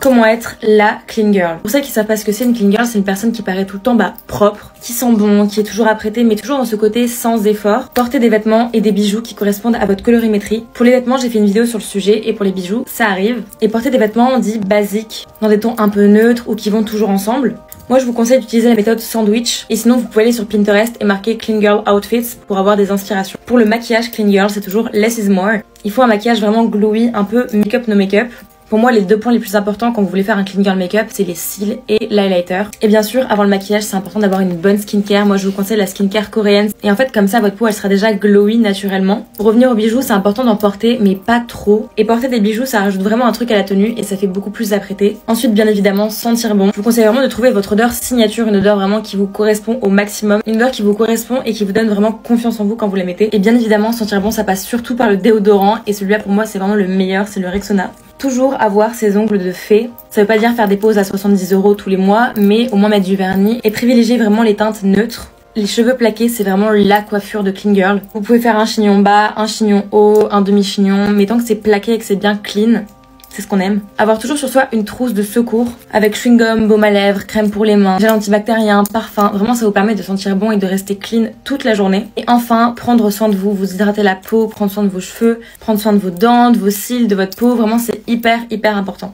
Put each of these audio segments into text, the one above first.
Comment être la clean girl. Pour celles qui savent pas ce que c'est une clean girl, c'est une personne qui paraît tout le temps propre, qui sent bon, qui est toujours apprêtée, mais toujours dans ce côté sans effort. Porter des vêtements et des bijoux qui correspondent à votre colorimétrie. Pour les vêtements, j'ai fait une vidéo sur le sujet, et pour les bijoux, ça arrive. Et porter des vêtements, on dit basiques, dans des tons un peu neutres ou qui vont toujours ensemble. Moi, je vous conseille d'utiliser la méthode sandwich, et sinon vous pouvez aller sur Pinterest et marquer Clean Girl Outfits pour avoir des inspirations. Pour le maquillage Clean Girl, c'est toujours less is more. Il faut un maquillage vraiment glowy, un peu make-up no make-up. Pour moi, les deux points les plus importants quand vous voulez faire un clean girl make-up, c'est les cils et l'highlighter. Et bien sûr, avant le maquillage, c'est important d'avoir une bonne skincare. Moi, je vous conseille la skincare coréenne. Et en fait, comme ça, votre peau, elle sera déjà glowy naturellement. Pour revenir aux bijoux, c'est important d'en porter, mais pas trop. Et porter des bijoux, ça rajoute vraiment un truc à la tenue et ça fait beaucoup plus apprêté. Ensuite, bien évidemment, sentir bon. Je vous conseille vraiment de trouver votre odeur signature, une odeur vraiment qui vous correspond au maximum. Une odeur qui vous correspond et qui vous donne vraiment confiance en vous quand vous la mettez. Et bien évidemment, sentir bon, ça passe surtout par le déodorant. Et celui-là, pour moi, c'est vraiment le meilleur, c'est le Rexona. Toujours avoir ses ongles de fée. Ça veut pas dire faire des poses à 70 € tous les mois, mais au moins mettre du vernis et privilégier vraiment les teintes neutres. Les cheveux plaqués, c'est vraiment la coiffure de clean girl. Vous pouvez faire un chignon bas, un chignon haut, un demi-chignon, mais tant que c'est plaqué et que c'est bien clean, c'est ce qu'on aime. Avoir toujours sur soi une trousse de secours avec chewing-gum, baume à lèvres, crème pour les mains, gel antibactérien, parfum. Vraiment, ça vous permet de sentir bon et de rester clean toute la journée. Et enfin, prendre soin de vous, vous hydrater la peau, prendre soin de vos cheveux, prendre soin de vos dents, de vos cils, de votre peau. Vraiment, c'est hyper important.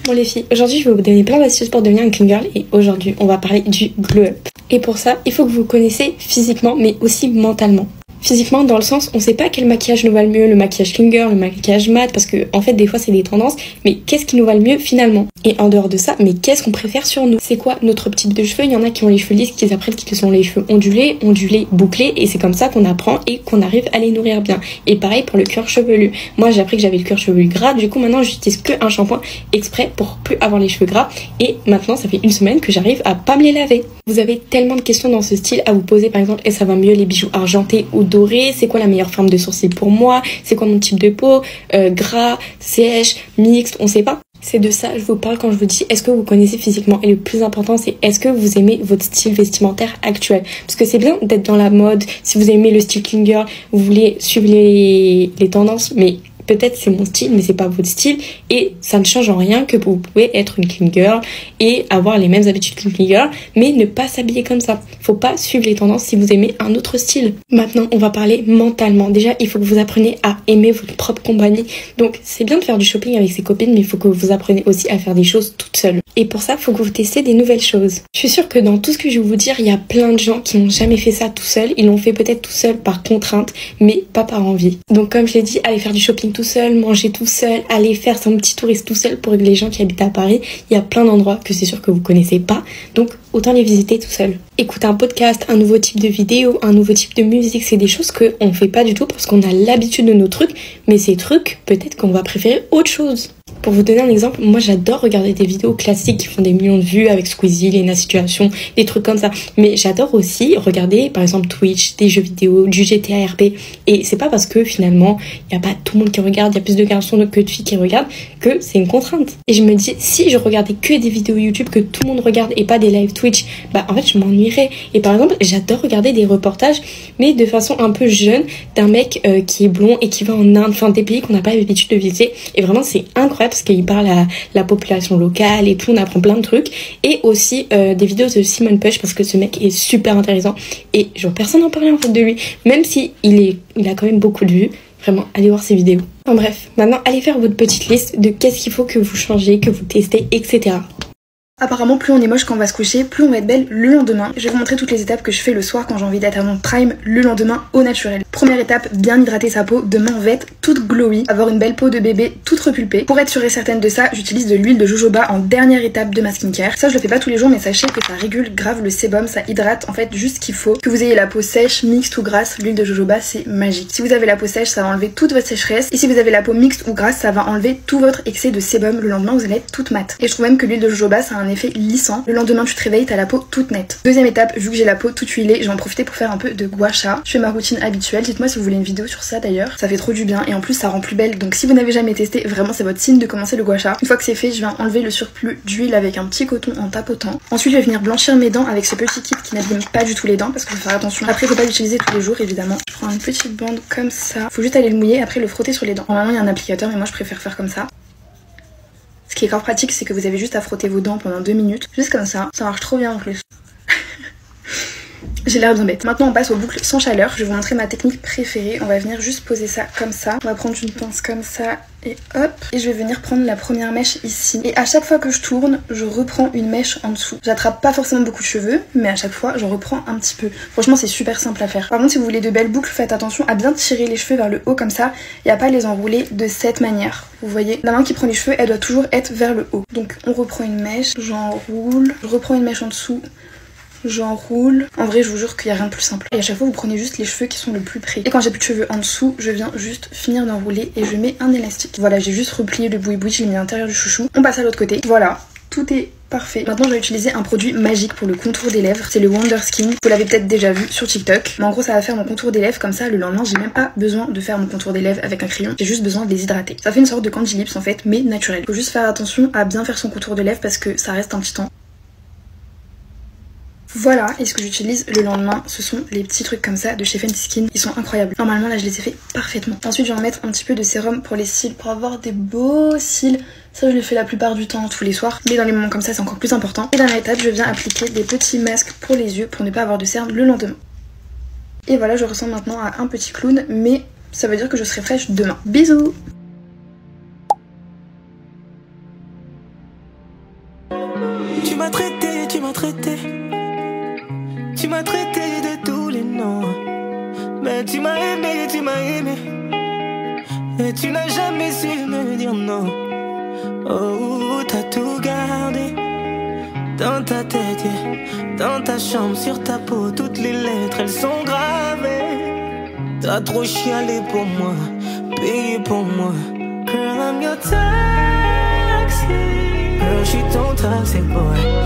Bon les filles, aujourd'hui je vais vous donner plein d'astuces pour devenir une clean girl et aujourd'hui on va parler du glow up. Et pour ça, il faut que vous vous connaissez physiquement mais aussi mentalement. Physiquement dans le sens, on sait pas quel maquillage nous va le mieux, le maquillage clean girl, le maquillage mat, parce que en fait des fois c'est des tendances, mais qu'est-ce qui nous va le mieux finalement? Et en dehors de ça, mais qu'est-ce qu'on préfère sur nous? C'est quoi notre type de cheveux? Il y en a qui ont les cheveux lisses, qui apprennent qui sont les cheveux ondulés, bouclés, et c'est comme ça qu'on apprend et qu'on arrive à les nourrir bien. Et pareil pour le cuir chevelu. Moi j'ai appris que j'avais le cuir chevelu gras, du coup maintenant j'utilise que un shampoing exprès pour plus avoir les cheveux gras, et maintenant ça fait une semaine que j'arrive à pas me les laver. Vous avez tellement de questions dans ce style à vous poser, par exemple, est-ce que ça va mieux les bijoux argentés ou dorés? C'est quoi la meilleure forme de sourcil pour moi? C'est quoi mon type de peau? Gras, sèche, mixte, on sait pas. C'est de ça que je vous parle quand je vous dis est-ce que vous connaissez physiquement, et le plus important c'est est-ce que vous aimez votre style vestimentaire actuel, parce que c'est bien d'être dans la mode. Si vous aimez le style clean girl, vous voulez suivre les tendances, mais peut-être c'est mon style mais c'est pas votre style, et ça ne change en rien que vous pouvez être une clean girl et avoir les mêmes habitudes qu'une clean girl mais ne pas s'habiller comme ça. Faut pas suivre les tendances si vous aimez un autre style. Maintenant on va parler mentalement. Déjà il faut que vous appreniez à aimer votre propre compagnie. Donc c'est bien de faire du shopping avec ses copines, mais il faut que vous appreniez aussi à faire des choses toute seule. Et pour ça il faut que vous testez des nouvelles choses. Je suis sûre que dans tout ce que je vais vous dire, il y a plein de gens qui n'ont jamais fait ça tout seul. Ils l'ont fait peut-être tout seul par contrainte mais pas par envie. Donc comme je l'ai dit, allez faire du shopping tout seul, manger tout seul, aller faire son petit touriste tout seul. Pour les gens qui habitent à Paris, il y a plein d'endroits que c'est sûr que vous connaissez pas, donc autant les visiter tout seul. Écouter un podcast, un nouveau type de vidéo, un nouveau type de musique, c'est des choses qu'on fait pas du tout parce qu'on a l'habitude de nos trucs, mais ces trucs, peut-être qu'on va préférer autre chose. Pour vous donner un exemple, moi j'adore regarder des vidéos classiques qui font des millions de vues avec Squeezie, Lena Situation, des trucs comme ça. Mais j'adore aussi regarder par exemple Twitch, des jeux vidéo, du GTA RP. Et c'est pas parce que finalement il n'y a pas tout le monde qui regarde, il y a plus de garçons que de filles qui regardent, que c'est une contrainte. Et je me dis, si je regardais que des vidéos YouTube que tout le monde regarde et pas des live Twitch, bah en fait je m'ennuierais. Et par exemple j'adore regarder des reportages mais de façon un peu jeune d'un mec qui est blond et qui va en Inde, enfin des pays qu'on n'a pas l'habitude de visiter. Et vraiment c'est incroyable parce qu'il parle à la population locale et tout, on apprend plein de trucs. Et aussi des vidéos de Simon Push parce que ce mec est super intéressant et genre personne n'en parlait en fait de lui, même si il a quand même beaucoup de vues. Vraiment, allez voir ses vidéos. En bref, maintenant allez faire votre petite liste de qu'est-ce qu'il faut que vous changez, que vous testez, etc. Apparemment, plus on est moche quand on va se coucher, plus on va être belle le lendemain. Je vais vous montrer toutes les étapes que je fais le soir quand j'ai envie d'être à mon prime le lendemain au naturel. Première étape, bien hydrater sa peau. Demain, on va être toute glowy, avoir une belle peau de bébé toute repulpée. Pour être sûre et certaine de ça, j'utilise de l'huile de jojoba en dernière étape de ma skincare. Ça, je le fais pas tous les jours, mais sachez que ça régule grave le sébum, ça hydrate en fait juste ce qu'il faut. Que vous ayez la peau sèche, mixte ou grasse, l'huile de jojoba c'est magique. Si vous avez la peau sèche, ça va enlever toute votre sécheresse. Et si vous avez la peau mixte ou grasse, ça va enlever tout votre excès de sébum. Le lendemain, vous allez être toute mate. Et je trouve même que l'huile de jojoba, ça a un effet lissant. Le lendemain, tu te réveilles, t'as la peau toute nette. Deuxième étape, vu que j'ai la peau toute huilée, je vais en profiter pour faire un peu de gua sha. Je fais ma routine habituelle. Dites-moi si vous voulez une vidéo sur ça d'ailleurs. Ça fait trop du bien et en plus ça rend plus belle. Donc si vous n'avez jamais testé, vraiment c'est votre signe de commencer le gua sha. Une fois que c'est fait, je viens enlever le surplus d'huile avec un petit coton en tapotant. Ensuite, je vais venir blanchir mes dents avec ce petit kit qui n'abîme pas du tout les dents parce qu'il faut faire attention. Après, faut pas l'utiliser tous les jours évidemment. Je prends une petite bande comme ça. Faut juste aller le mouiller, après le frotter sur les dents. Normalement, il y a un applicateur, mais moi je préfère faire comme ça. Ce qui est grave pratique, c'est que vous avez juste à frotter vos dents pendant 2 minutes. Juste comme ça. Ça marche trop bien en plus. J'ai l'air bien bête. Maintenant on passe aux boucles sans chaleur. Je vais vous montrer ma technique préférée. On va venir juste poser ça comme ça. On va prendre une pince comme ça et hop. Et je vais venir prendre la première mèche ici. Et à chaque fois que je tourne, je reprends une mèche en dessous. J'attrape pas forcément beaucoup de cheveux, mais à chaque fois j'en reprends un petit peu. Franchement c'est super simple à faire. Par contre si vous voulez de belles boucles, faites attention à bien tirer les cheveux vers le haut comme ça et à pas les enrouler de cette manière. Vous voyez, la main qui prend les cheveux, elle doit toujours être vers le haut. Donc on reprend une mèche, j'enroule, je reprends une mèche en dessous. J'enroule. En vrai, je vous jure qu'il n'y a rien de plus simple. Et à chaque fois, vous prenez juste les cheveux qui sont le plus près. Et quand j'ai plus de cheveux en dessous, je viens juste finir d'enrouler et je mets un élastique. Voilà, j'ai juste replié le boui-boui, j'ai mis à l'intérieur du chouchou. On passe à l'autre côté. Voilà, tout est parfait. Maintenant, je vais utiliser un produit magique pour le contour des lèvres. C'est le Wonder Skin. Vous l'avez peut-être déjà vu sur TikTok. Mais en gros, ça va faire mon contour des lèvres. Comme ça, le lendemain, j'ai même pas besoin de faire mon contour des lèvres avec un crayon. J'ai juste besoin de les hydrater. Ça fait une sorte de Candy Lips en fait, mais naturel. Faut juste faire attention à bien faire son contour de lèvres parce que ça reste un petit temps. Voilà, et ce que j'utilise le lendemain, ce sont les petits trucs comme ça de chez Fenty Skin. Ils sont incroyables. Normalement, là, je les ai fait parfaitement. Ensuite, je vais en mettre un petit peu de sérum pour les cils, pour avoir des beaux cils. Ça, je le fais la plupart du temps, tous les soirs. Mais dans les moments comme ça, c'est encore plus important. Et dernière étape, je viens appliquer des petits masques pour les yeux pour ne pas avoir de cernes le lendemain. Et voilà, je ressemble maintenant à un petit clown, mais ça veut dire que je serai fraîche demain. Bisous! Tu m'as traité, tu m'as traité. Tu m'as traité de tous les noms. Mais tu m'as aimé, tu m'as aimé. Et tu n'as jamais su me dire non. Oh, t'as tout gardé dans ta tête, yeah. Dans ta chambre, sur ta peau, toutes les lettres, elles sont gravées. T'as trop chialé pour moi, payé pour moi. Girl, I'm your taxi. Girl, je suis ton taxi boy.